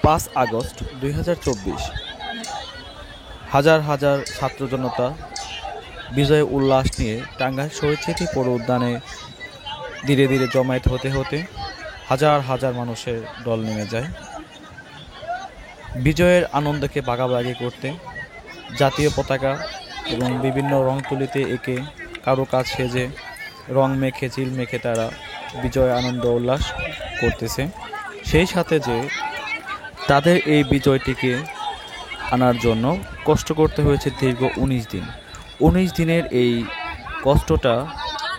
5 August 2024 হাজার হাজার ছাত্র জনতা বিজয় উল্লাস নিয়ে টাঙ্গাইল শহীদ স্মৃতি পৌর উদ্যানে ধীরে ধীরে জমায়েত হতে হতে হাজার হাজার মানুষের দল নেমে যায় বিজয়ের আনন্দকে ভাগাভাগি করতে। জাতীয় পতাকা এবং বিভিন্ন রং তুলিতে এঁকে কারো কাজ সেজে রং মেখে চিল মেখে তারা বিজয় আনন্দ উল্লাস করতেছে। সেই সাথে যে তাদের এই বিজয়টিকে আনার জন্য কষ্ট করতে হয়েছে দীর্ঘ 19 দিন। 19 দিনের এই কষ্টটা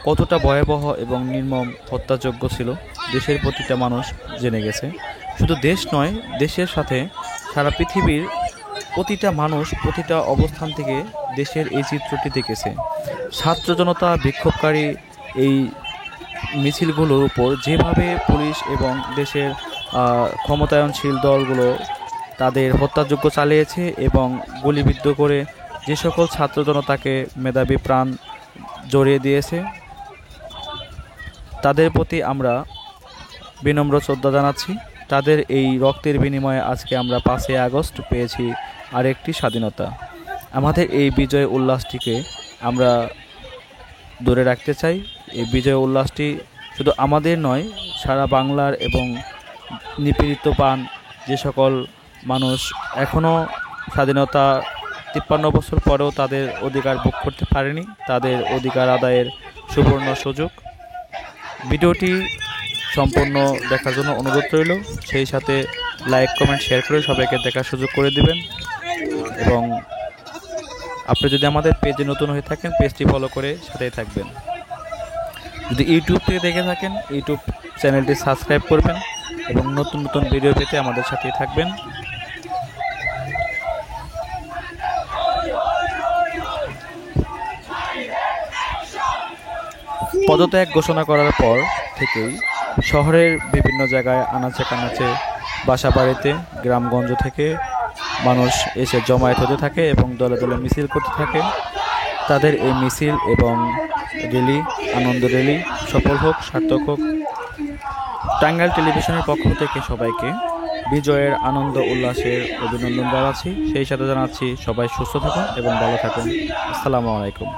কতটা ভয়াবহ এবং নির্মম হত্যাযোগ্য ছিল দেশের প্রতিটা মানুষ জেনে গেছে। শুধু দেশ নয়, দেশের সাথে সারা পৃথিবীর প্রতিটা মানুষ প্রতিটা অবস্থান থেকে দেশের এই চিত্রটি দেখেছে। ছাত্র জনতা বিক্ষোভকারী এই মিছিলগুলোর উপর যেভাবে পুলিশ এবং দেশের ক্ষমতায়নশীল দলগুলো তাদের হত্যাযজ্ঞ চালিয়েছে এবং গুলিবিদ্ধ করে যে সকল ছাত্র জনতাকে মেধাবী প্রাণ জড়িয়ে দিয়েছে, তাদের প্রতি আমরা বিনম্র শ্রদ্ধা জানাচ্ছি। তাদের এই রক্তের বিনিময়ে আজকে আমরা 5 আগস্ট পেয়েছি আরেকটি স্বাধীনতা। আমাদের এই বিজয় উল্লাসটিকে আমরা ধরে রাখতে চাই। এই বিজয় উল্লাসটি শুধু আমাদের নয়, সারা বাংলার এবং নিপীড়িত পান যে সকল মানুষ এখনও স্বাধীনতা 53 বছর পরেও তাদের অধিকার ভোগ করতে পারেনি, তাদের অধিকার আদায়ের সুবর্ণ সুযোগ। ভিডিওটি সম্পূর্ণ দেখার জন্য অনুরোধ রইল। সেই সাথে লাইক কমেন্ট শেয়ার করে সবাইকে দেখার সুযোগ করে দিবেন। এবং আপনি যদি আমাদের পেজে নতুন হয়ে থাকেন, পেজটি ফলো করে সাথেই থাকবেন। যদি ইউটিউব থেকে দেখে থাকেন, ইউটিউব চ্যানেলটি সাবস্ক্রাইব করবেন এবং নতুন নতুন ভিডিও পেতে আমাদের সাথেই থাকবেন। পদত্যাগ ঘোষণা করার পর থেকেই শহরের বিভিন্ন জায়গায় আনাচে কানাচে বাসা বাড়িতে গ্রামগঞ্জ থেকে মানুষ এসে জমায়েত হতে থাকে এবং দলে দলে মিছিল করতে থাকে। তাদের এই মিছিল এবং র্যালি, আনন্দ র্যালি সফল হোক, সার্থক হোক। টাঙ্গাইল টেলিভিশনের পক্ষ থেকে সবাইকে বিজয়ের আনন্দ উল্লাসের অভিনন্দন জানাচ্ছি। সেই সাথে জানাচ্ছি সবাই সুস্থ থাকুন এবং ভালো থাকুন। আসসালামু আলাইকুম।